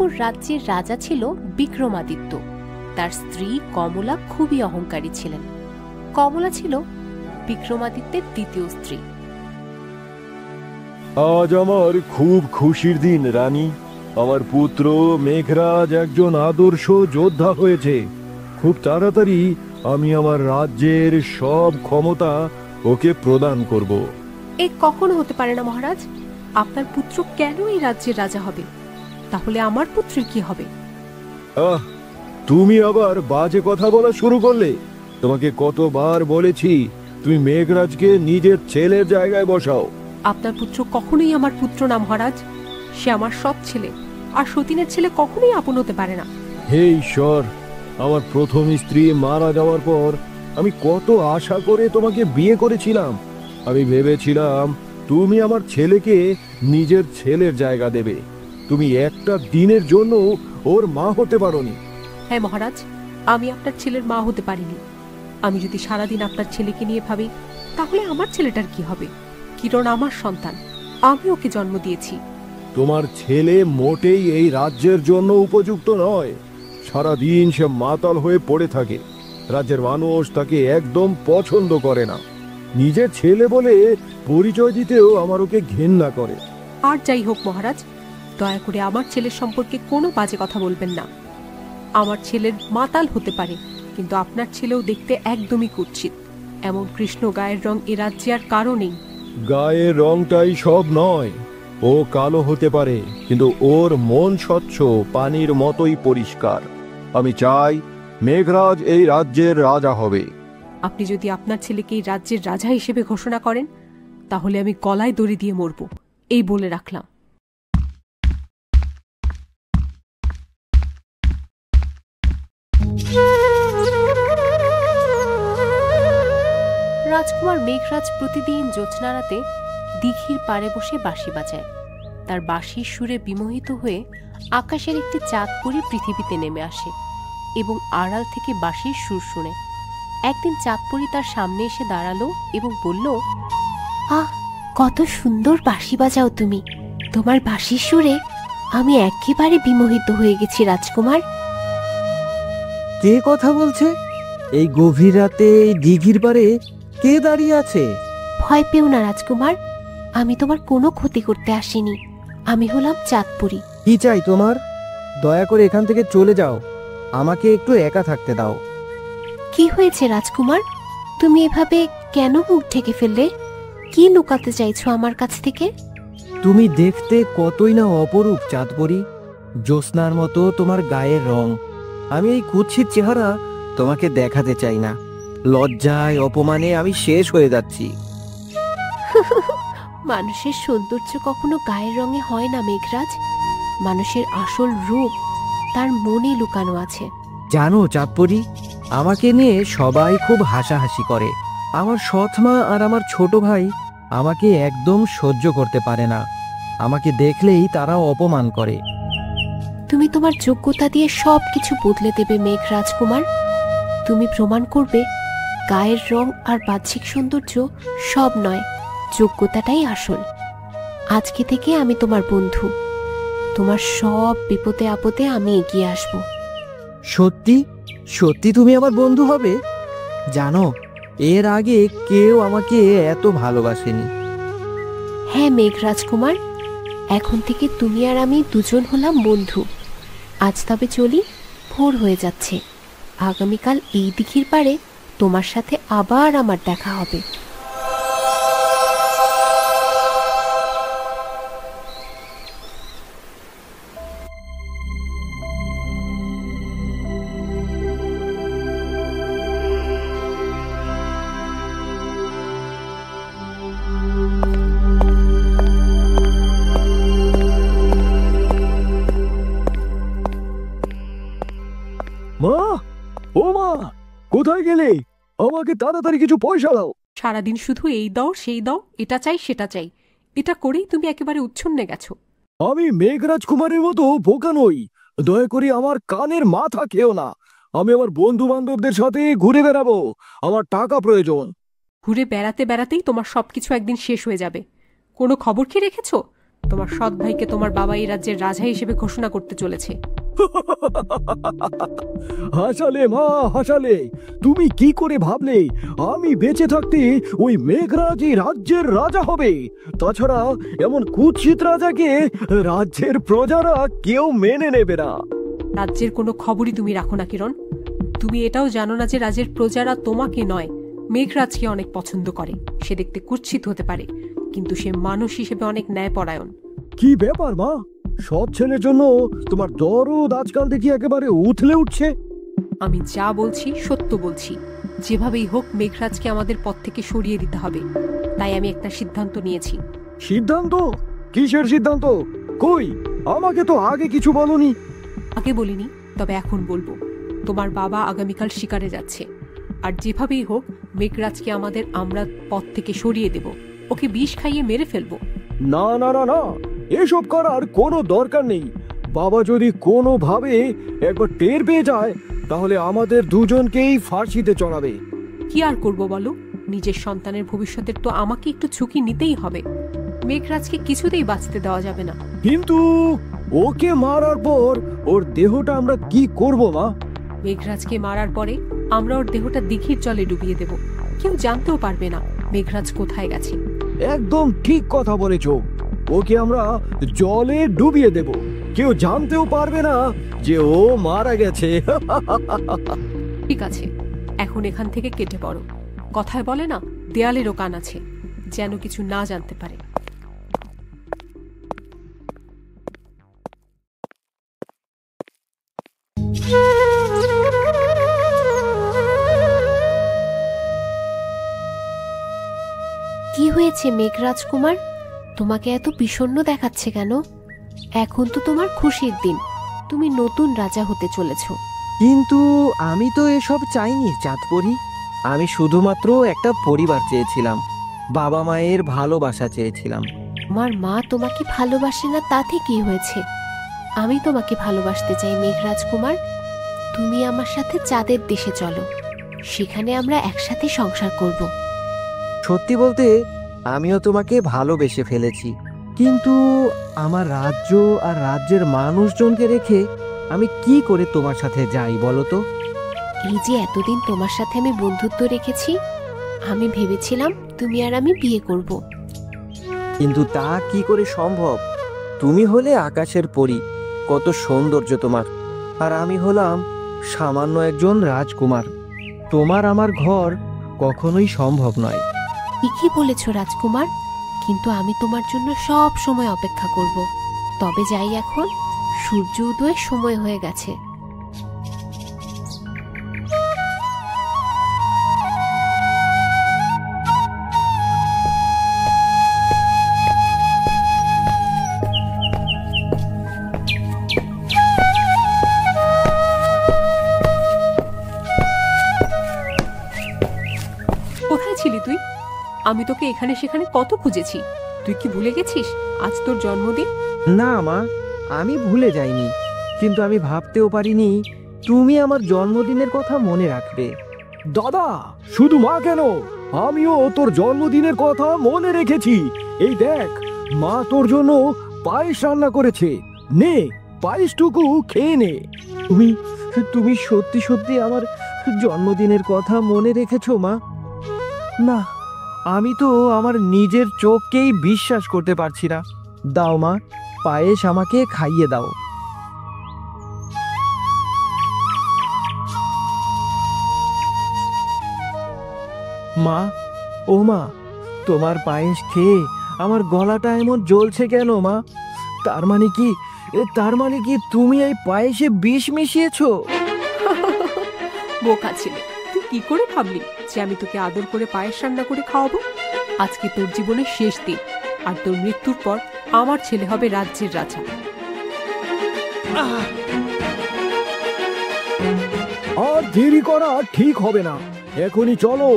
হস্তিনাপুর রাজ্যের রাজা ছিল বিক্রমাদিত্য। তার স্ত্রী কমলা খুবই অহংকারী ছিলেন। কমলা ছিল বিক্রমাদিত্যের দ্বিতীয় স্ত্রী। আজ আমার খুব খুশির দিন রানী। আমার পুত্র মেঘরাজ একজন আদর্শ যোদ্ধা হয়েছে। খুব তাড়াতাড়ি আমি আমার রাজ্যের সব ক্ষমতা ওকে প্রদান করব। এ কখনো হতে পারে না মহারাজ। আপনার পুত্র কেন এই রাজ্যের রাজা হবে? তাহলে আমার পুত্রের কি হবে? তুমি আবার বাজে কথা বলা শুরু করলে। তোমাকে কতবার বলেছি তুমি মেঘরাজকে নিজের ছেলের জায়গায় বসাও। আপনার পুত্র কখনোই আমার পুত্র না মহারাজ। সে আমার সৎ ছেলে, আর সতীনের ছেলে কখনোই আপন হতে পারে না। হে ঈশ্বর, আমার প্রথম স্ত্রী মারা যাওয়ার পর আমি কত আশা করে তোমাকে বিয়ে করেছিলাম। আমি ভেবেছিলাম তুমি আমার ছেলেকে নিজের ছেলের জায়গা দেবে। তুমি একটা দিনের জন্য ওর মা হতে পারোনি। হ্যাঁ মহারাজ, আমি আপনার ছেলের মা হতে পারিনি। আমি যদি সারাদিন আপনার ছেলেকে নিয়ে ভাবি, তাহলে আমার ছেলেটার কি হবে? কিরণ আমার সন্তান, আমি ওকে জন্ম দিয়েছি। তোমার ছেলে মোটেই এই রাজ্যের জন্য উপযুক্ত নয়। সারাদিন সে মাতাল হয়ে পড়ে থাকে। রাজ্যের মানুষ তাকে একদম পছন্দ করে না। নিজের ছেলে বলে পরিচয় দিতেও আমার ওকে ঘেন্না করে। আর যাই হোক মহারাজ, দয়া করে আমার ছেলের সম্পর্কে কোনো বাজে কথা বলবেন না। আমার ছেলের মাতাল হতে পারে, কিন্তু আপনার ছেলেও দেখতে একদমই কুৎসিত। এমন কৃষ্ণ গায়ের রং এ রাজ্যে আর কারো নেই। গায়ের রংটাই সব নয়। ও কালো হতে পারে, কিন্তু ওর মন স্বচ্ছ, পানির মতোই পরিষ্কার। আমি চাই মেঘরাজ এই রাজ্যের রাজা হবে। আপনি যদি আপনার ছেলেকে এই রাজ্যের রাজা হিসেবে ঘোষণা করেন, তাহলে আমি গলায় দড়ি দিয়ে মরব, এই বলে রাখলাম। রাজকুমার মেঘরাজ প্রতিদিন জ্যোৎস্না রাতে দিঘির পাড়ে বসে বাঁশি বাজায়। তার বাঁশির সুরে বিমোহিত হয়ে আকাশের একটি চাঁদ পরি পৃথিবীতে নেমে আসে এবং আড়াল থেকে বাঁশির সুর শুনে। একদিন চাঁদপরি তার সামনে এসে দাঁড়ালো এবং বলল, আহ, কত সুন্দর বাঁশি বাজাও তুমি। তোমার বাঁশির সুরে আমি একেবারে বিমোহিত হয়ে গেছি রাজকুমার। কে কথা বলছে? এই গভীর রাতে এই দিঘির পাড়ে কে দাঁড়িয়ে আছে? ভয় পেও না রাজকুমার, আমি তোমার কোনো ক্ষতি করতে আসিনি। আমি হলাম চাঁদপরি। কি চাই তোমার? দয়া করে এখান থেকে চলে যাও, আমাকে একটু একা থাকতে দাও। কি হয়েছে রাজকুমার? তুমি এভাবে কেন মুখ ঢেকে ফেললে? কি লুকাতে চাইছো আমার কাছ থেকে? তুমি দেখতে কতই না অপরূপ চাঁদপরি। জ্যোৎস্নার মতো তোমার গায়ের রং। আমি এই কুৎসিত চেহারা তোমাকে দেখাতে চাই না। লজ্জায় অপমানে আমি শেষ হয়ে যাচ্ছি। মানুষের সৌন্দর্য কখনো গায়ের রঙে হয় না মেঘরাজ। মানুষের আসল রূপ তার মনে লুকানো আছে। জানো চাঁদপরি, আমাকে নিয়ে সবাই খুব হাসাহাসি করে। আমার সৎ মা আর আমার ছোট ভাই আমাকে একদম সহ্য করতে পারে না। আমাকে দেখলেই তারা অপমান করে। তুমি তোমার যোগ্যতা দিয়ে সব কিছু বদলে দেবে মেঘ রাজকুমার। তুমি প্রমাণ করবে গায়ের রং আর বাহ্যিক সৌন্দর্য সব নয়, যোগ্যতাটাই আসল। আজকে থেকে আমি তোমার বন্ধু। তোমার সব বিপদে আপদে আমি এগিয়ে আসব। সত্যি সত্যি তুমি আমার বন্ধু হবে? জানো, এর আগে কেউ আমাকে এত ভালোবাসেনি। হ্যাঁ মেঘ রাজকুমার, এখন থেকে তুমি আর আমি দুজন হলাম বন্ধু। আজ তবে চলি, ভোর হয়ে যাচ্ছে। আগামীকাল এই দিঘির পাড়ে তোমার সাথে আবার আমার দেখা হবে। মা, ও মা, কোথায় গেলে? আমাকে তাড়াতাড়ি কিছু পয়সা দাও। সারাদিন শুধু এই দাও সেই দাও, এটা চাই সেটা চাই, এটা করেই তুমি একেবারে উচ্ছন্নে গেছো। আমি মেঘরাজ কুমারের মতো বোকা নই। দয়া করে আমার কানের মাথা খেও না। আমি আমার বন্ধু বান্ধবদের সাথে ঘুরে বেড়াবো। আমার টাকা প্রয়োজন। ঘুরে বেড়াতে বেড়াতেই তোমার সবকিছু একদিন শেষ হয়ে যাবে। কোনো খবর কি রেখেছো? তোমার সৎ ভাইকে তোমার বাবা এই রাজ্যের রাজা হিসেবে ঘোষণা করতে চলেছে। হাসালে মা, হাসালে। তুমি কি করে ভাবলে আমি বেঁচে থাকতে ওই মেঘরাজ এই রাজ্যের রাজা হবে? তাছাড়া এমন কুৎসিত রাজাকে রাজ্যের প্রজারা কেউ মেনে নেবে না। রাজ্যের কোনো খবরই তুমি রাখো না কিরণ। তুমি এটাও জানো না যে রাজ্যের প্রজারা তোমাকে নয়, মেঘরাজকে অনেক পছন্দ করে। সে দেখতে কুৎসিত হতে পারে, কিন্তু সে মানুষ হিসেবে অনেক ন্যায়পরায়ণ। কি ব্যাপার মা, সব ছেলের জন্য তোমার দরদ আজকাল দেখি একেবারে উথলে উঠছে। আমি যা বলছি সত্য বলছি। যেভাবেই হোক মেঘরাজকে আমাদের পথ থেকে সরিয়ে দিতে হবে। তাই আমি একটা সিদ্ধান্ত নিয়েছি। সিদ্ধান্ত? কিসের সিদ্ধান্ত? কই, আমাকে তো আগে কিছু বলনি। আগে বলিনি, তবে এখন বলবো। তোমার বাবা আগামীকাল শিকারে যাচ্ছে, আর যেভাবেই হোক মেঘরাজকে আমরা পথ থেকে সরিয়ে দেব। ওকে বিষ খাইয়ে মেরে ফেলবো। না না না না, এসব করার কোনো দরকার নেই। বাবা যদি কোনোভাবে একবার টের পেয়ে যায়, তাহলে আমাদের দুজনকেই ফাঁসিতে চড়াবে। কি আর করবো বলো? নিজের সন্তানের ভবিষ্যতের তো আমাকে একটু ঝুঁকি নিতেই হবে। মেঘরাজকে কিছুতেই বাঁচতে দেওয়া যাবে না। কিন্তু ওকে মারার পর ওর দেহটা আমরা কি করব মা? মেঘরাজকে মারার পরে আমরা ওর দেহটা দিঘির জলে ডুবিয়ে দেব। কেউ জানতেও পারবে না মেঘরাজ কোথায় গেছে। একদম ঠিক কথা বলেছ। ওকে আমরা জলে ডুবিয়ে দেব, কেউ জানতেও পারবে না যে ও মারা গেছে। ঠিক আছে, এখন এখান থেকে কেটে পড়ো। কথায় বলে না, দেয়ালেরও কান আছে, যেন কিছু না জানতে পারে। কি হয়েছে মেঘরাজ কুমার? তোমাকে এত বিষণ্ণ দেখাচ্ছে কেন? এখন তো তোমার খুশির দিন, তুমি নতুন রাজা হতে চলেছ। কিন্তু আমি তো এসব চাইনি চাঁদপরি। আমি শুধুমাত্র একটা পরিবার চেয়েছিলাম, বাবা মায়ের ভালোবাসা চেয়েছিলাম। আমার মা তোমাকে ভালোবাসে না তাতে কি হয়েছে? আমি তোমাকে ভালোবাসতে চাই মেঘরাজ কুমার। তুমি আমার সাথে চাঁদের দেশে চলো, সেখানে আমরা একসাথে সংসার করব। সত্যি বলতে আমিও তোমাকে ভালোবেসে ফেলেছি, কিন্তু আমার রাজ্য আর রাজ্যের মানুষজনকে রেখে আমি কি করে তোমার সাথে যাই বলো তো? এই যে এতদিন তোমার সাথে আমি বন্ধুত্ব রেখেছি, আমি ভেবেছিলাম তুমি আর আমি বিয়ে করব। কিন্তু তা কি করে সম্ভব? তুমি হলে আকাশের পরী, কত সৌন্দর্য তোমার, আর আমি হলাম সামান্য একজন রাজকুমার। তোমার আমার ঘর কখনোই সম্ভব নয়। ঠিকই বলেছ রাজকুমার, কিন্তু আমি তোমার জন্য সব সময় অপেক্ষা করব। তবে যাই এখন, সূর্য উদয়ের সময় হয়ে গেছে। কোথায় ছিলি তুই? আমি তোকে এখানে সেখানে কত খুঁজেছি। তুই কি ভুলে গেছিস আজ তোর জন্মদিন? না মা, আমি ভুলে যাইনি, কিন্তু আমি ভাবতেও পারিনি তুমি আমার জন্মদিনের কথা মনে রাখবে। দাদা, শুধু মা কেন, আমিও তোর জন্মদিনের কথা মনে রেখেছি। এই দেখ, মা তোর জন্য পায়েস রান্না করেছে, নে পায়েসটুকু খেয়ে নে। তুমি তুমি সত্যি সত্যি আমার জন্মদিনের কথা মনে রেখেছো মা? না, আমি তো আমার নিজের চোখকেই বিশ্বাস করতে পারছি না। দাও মা, পায়েস আমাকে খাইয়ে দাও। মা, ও মা, তোমার পায়েস খেয়ে আমার গলাটা এমন জ্বলছে কেন মা? তার মানে কি তুমি এই পায়েসে বিষ মিশিয়েছো? বোকা ছেলে, তুই কি করে ভাবলি যে আমি তোকে আদর করে পায়েস রান্না করে খাওয়াবো? আজকে তোর জীবনের শেষ দিন, আর তোর মৃত্যুর পর আমার ছেলে হবে রাজ্যের রাজা। আর দেরি করা ঠিক হবে না, এখনই চলো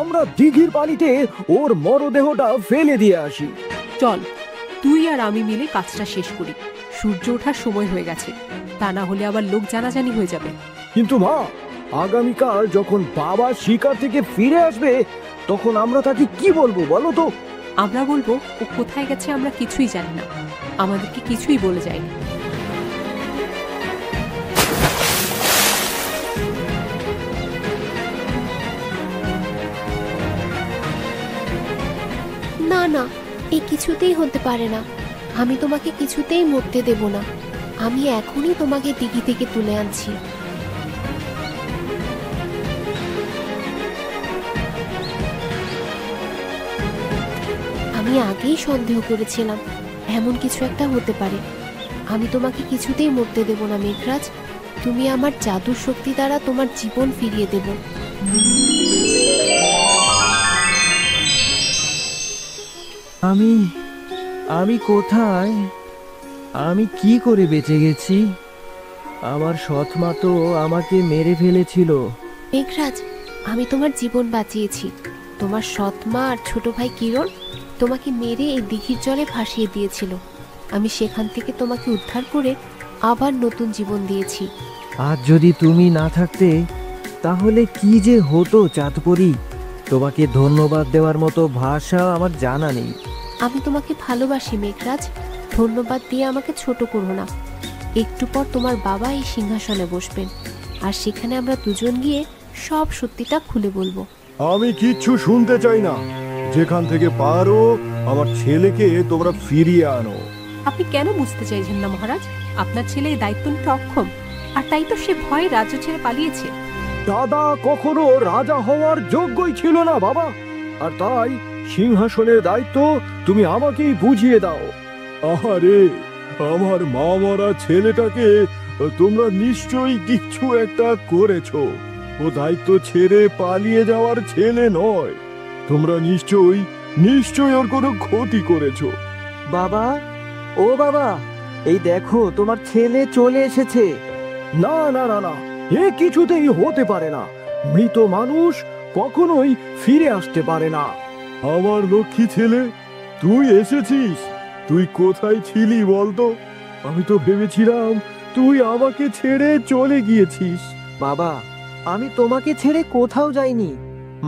আমরা দিঘির পানিতে ওর মরদেহটা ফেলে দিয়ে আসি। চল, তুই আর আমি মিলে কাজটা শেষ করি। সূর্য ওঠার সময় হয়ে গেছে, তা না হলে আবার লোক জানাজানি হয়ে যাবে। কিন্তু মা, আগামীকাল যখন বাবা শিকার থেকে ফিরে আসবে, তখন আমরা তাকে কি বলবো বলো তো? আমরা বলবো ও কোথায় গেছে আমরা কিছুই জানি না, আমাদেরকে কিছুই বলে যায়নি। না না, এই কিছুতেই হতে পারে না। আমি তোমাকে কিছুতেই মরতে দেব না। আমি এখনই তোমাকে দিঘি থেকে তুলে আনছি। আমি আগেই সন্দেহ করেছিলাম এমন কিছু একটা হতে পারে। আমি তোমাকে কিছুতেই মরতে দেব না মেঘরাজ। তুমি আমার জাদুর শক্তি দ্বারা তোমার জীবন ফিরিয়ে দেব। আমি আমি কোথায়? আমি কি করে বেঁচে গেছি? আমার সৎ মা তো আমাকে মেরে ফেলেছিল। মেঘরাজ, আমি তোমার জীবন বাঁচিয়েছি। তোমার সৎ মা আর ছোট ভাই কিরণ তোমাকে মেরে এই দিঘির জলে ভাসিয়ে দিয়েছিল। আমি সেখান থেকে তোমাকে উদ্ধার করে আবার নতুন জীবন দিয়েছি। আজ যদি তুমি না থাকতে তাহলে কি যে হতো চাঁদপরি। তোমাকে ধন্যবাদ দেওয়ার মতো ভাষা আমার জানা নেই। আমি তোমাকে ভালোবাসি মেঘরাজ। ধন্যবাদ দিয়ে আমাকে ছোট করো না। একটু পর তোমার বাবা এই সিংহাসনে বসবেন, আর সেখানে আমরা দুজন গিয়ে সব সত্যিটা খুলে বলবো। আমি কিচ্ছু শুনতে চাই না। যেখান থেকে পারো আমার ছেলেকে তোমরা ফিরিয়ে আনো। আপনি কেন বুঝতে চাইছেন না মহারাজ? আপনার ছেলে এই দায়িত্ব নিতে অক্ষম, আর তাই তো সে ভয়ে রাজ্য ছেড়ে পালিয়েছে। দাদা কখনো রাজা হওয়ার যোগ্যই ছিল না বাবা, আর তাই সিংহাসনের দায়িত্ব তুমি আমাকেই বুঝিয়ে দাও। আরে আমার মা মরা ছেলেটাকে তোমরা নিশ্চয়ই কিছু একটা করেছো। ও দায়িত্ব ছেড়ে পালিয়ে যাওয়ার ছেলে নয়। তোমরা নিশ্চয়ই ওর কোনো ক্ষতি করেছো। বাবা, ও বাবা, এই দেখো তোমার ছেলে চলে এসেছে। না না না না, এ কিছুতেই হতে পারে না। মৃত মানুষ কখনোই ফিরে আসতে পারে না। আমার লক্ষ্মী ছেলে, তুই এসেছিস। তুই কোথায় ছিলি বলতো? আমি তো ভেবেছিলাম তুই আমাকে ছেড়ে চলে গিয়েছিস। বাবা, আমি তোমাকে ছেড়ে কোথাও যাইনি।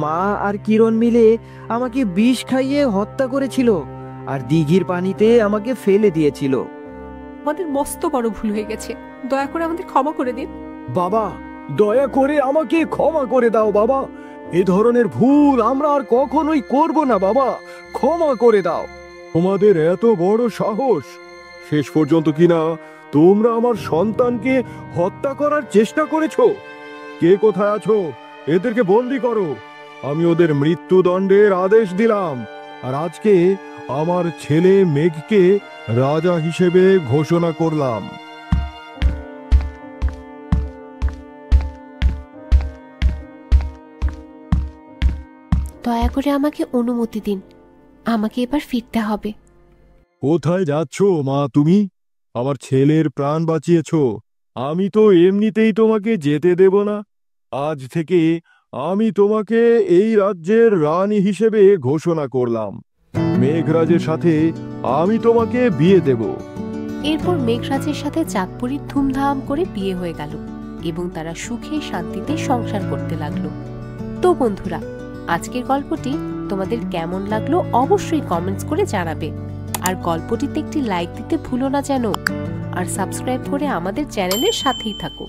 মা আর কিরণ মিলে আমাকে বিষ খাইয়ে হত্যা করেছিল, আর দিঘির পানিতে আমাকে ফেলে দিয়েছিল। আমাদের মস্ত বড় ভুল হয়ে গেছে, দয়া করে আমাদের ক্ষমা করে দিন। বাবা, দয়া করে আমাকে ক্ষমা করে দাও বাবা। এ ধরনের ভুল আমরা আর কখনোই করব না বাবা। ক্ষমা করে দাও। তোমাদের এত বড় সাহস! শেষ পর্যন্ত কিনা তোমরা আমার সন্তানকে হত্যা করার চেষ্টা করেছো। কে কোথায় আছো? এদেরকে বন্দি করো। আমি ওদের মৃত্যুদণ্ডের আদেশ দিলাম, আর আজকে আমার ছেলে মেঘকে রাজা হিসেবে ঘোষণা করলাম। দয়া করে আমাকে অনুমতি দিন। আমাকে এবার ফিরতে হবে। কোথায় যাচ্ছ মা তুমি? আমার ছেলের প্রাণ বাঁচিয়েছো। আমি তো এমনিতেই তোমাকে যেতে দেব না। আজ থেকে আমি তোমাকে এই রাজ্যের রানী হিসেবে ঘোষণা করলাম। মেঘরাজের সাথে আমি তোমাকে বিয়ে দেব। এরপর মেঘরাজের সাথে চাঁদপুরীর ধুমধাম করে বিয়ে হয়ে গেল এবং তারা সুখে শান্তিতে সংসার করতে লাগলো। তো বন্ধুরা, আজকের গল্পটি তোমাদের কেমন লাগলো অবশ্যই কমেন্টস করে জানাবে, আর গল্পটিতে একটি লাইক দিতে ভুলো না যেন, আর সাবস্ক্রাইব করে আমাদের চ্যানেলের সাথেই থাকো।